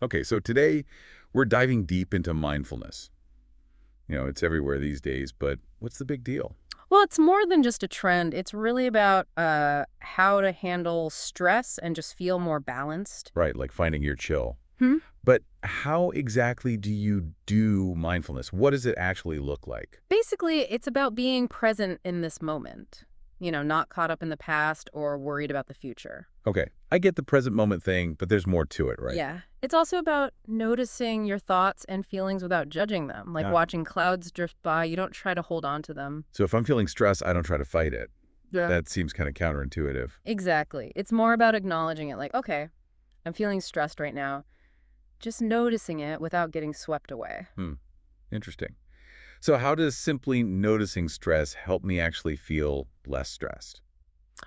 Okay, so today we're diving deep into mindfulness. It's everywhere these days, but what's the big deal? Well, it's more than just a trend. It's really about how to handle stress and just feel more balanced. Right, like finding your chill. Hmm? But how exactly do you do mindfulness? What does it actually look like? Basically, it's about being present in this moment, not caught up in the past or worried about the future. Okay, I get the present moment thing, but there's more to it, right? Yeah. It's also about noticing your thoughts and feelings without judging them, like Yeah. watching clouds drift by. You don't try to hold on to them. So if I'm feeling stressed, I don't try to fight it. Yeah. That seems kind of counterintuitive. Exactly. It's more about acknowledging it, like, okay, I'm feeling stressed right now. Just noticing it without getting swept away. Hmm, interesting. So how does simply noticing stress help me actually feel less stressed?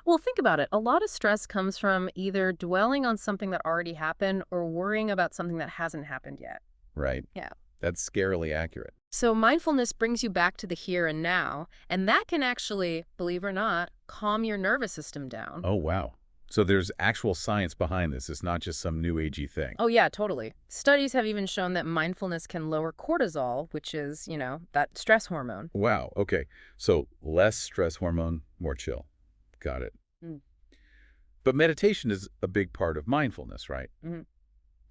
Well, think about it. A lot of stress comes from either dwelling on something that already happened or worrying about something that hasn't happened yet. Right? Yeah. That's scarily accurate. So mindfulness brings you back to the here and now, and that can actually, believe it or not, calm your nervous system down. Oh, wow. So there's actual science behind this. It's not just some new agey thing. Oh, yeah, totally. Studies have even shown that mindfulness can lower cortisol, which is, that stress hormone. Wow. Okay. So less stress hormone, more chill. Got it. Mm. But meditation is a big part of mindfulness, right? Mhm.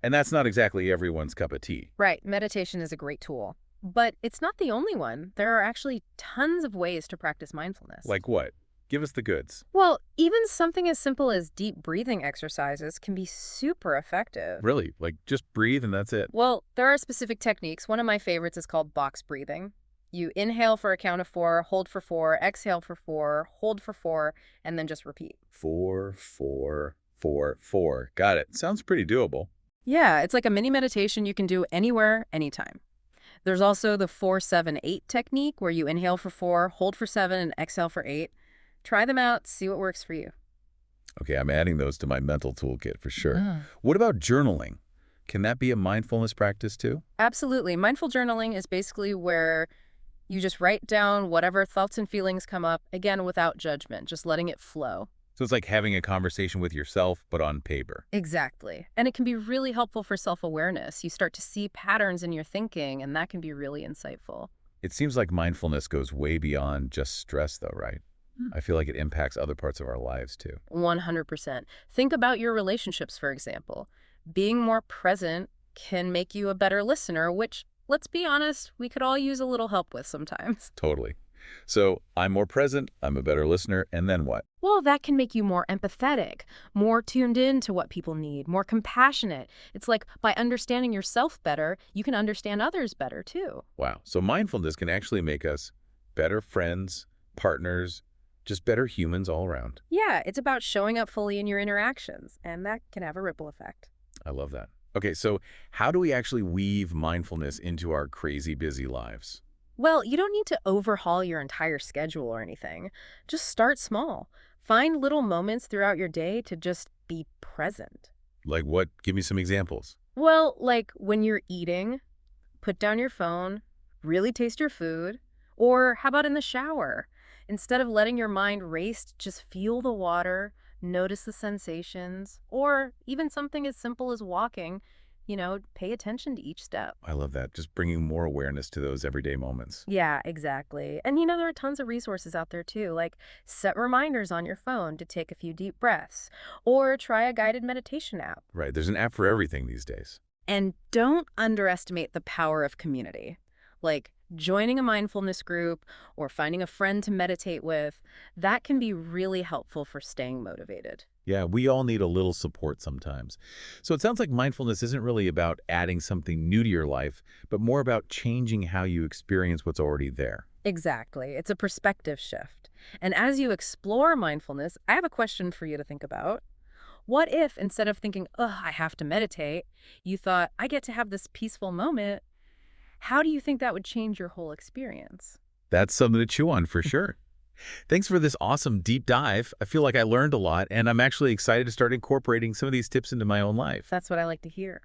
And that's not exactly everyone's cup of tea. Right, meditation is a great tool. But it's not the only one. There are actually tons of ways to practice mindfulness. Like what? Give us the goods. Well, even something as simple as deep breathing exercises can be super effective. Really? Like just breathe and that's it? Well, there are specific techniques. One of my favorites is called box breathing. You inhale for a count of 4, hold for 4, exhale for 4, hold for 4, and then just repeat. 4, 4, 4, 4. Got it. Sounds pretty doable. Yeah, it's like a mini meditation you can do anywhere, anytime. There's also the 4-7-8 technique where you inhale for 4, hold for 7, and exhale for 8. Try them out, see what works for you. Okay, I'm adding those to my mental toolkit for sure. Ah. What about journaling? Can that be a mindfulness practice too? Absolutely. Mindful journaling is basically where you just write down whatever thoughts and feelings come up, again, without judgment, just letting it flow. So it's like having a conversation with yourself, but on paper. Exactly. And it can be really helpful for self-awareness. You start to see patterns in your thinking, and that can be really insightful. It seems like mindfulness goes way beyond just stress though, right? Hmm. I feel like it impacts other parts of our lives too. 100%. Think about your relationships, for example. Being more present can make you a better listener, which, let's be honest, we could all use a little help with sometimes. Totally. So I'm more present, I'm a better listener, and then what? Well, that can make you more empathetic, more tuned in to what people need, more compassionate. It's like by understanding yourself better, you can understand others better too. Wow. So mindfulness can actually make us better friends, partners, just better humans all around. Yeah, it's about showing up fully in your interactions, and that can have a ripple effect. I love that. Okay, so how do we actually weave mindfulness into our crazy busy lives? Well, you don't need to overhaul your entire schedule or anything. Just start small. Find little moments throughout your day to just be present. Like what? Give me some examples. Well, like when you're eating, put down your phone, really taste your food, or how about in the shower? Instead of letting your mind race, just feel the water, notice the sensations, or even something as simple as walking, pay attention to each step. I love that. Just bringing more awareness to those everyday moments. Yeah, exactly. And there are tons of resources out there too, like set reminders on your phone to take a few deep breaths, or try a guided meditation app. Right. There's an app for everything these days. And don't underestimate the power of community. Like joining a mindfulness group or finding a friend to meditate with, that can be really helpful for staying motivated. Yeah, we all need a little support sometimes. So it sounds like mindfulness isn't really about adding something new to your life, but more about changing how you experience what's already there. Exactly. It's a perspective shift. And as you explore mindfulness, I have a question for you to think about. What if instead of thinking, oh, I have to meditate, you thought, I get to have this peaceful moment? How do you think that would change your whole experience? That's something to chew on for sure. Thanks for this awesome deep dive. I feel like I learned a lot, and I'm actually excited to start incorporating some of these tips into my own life. That's what I like to hear.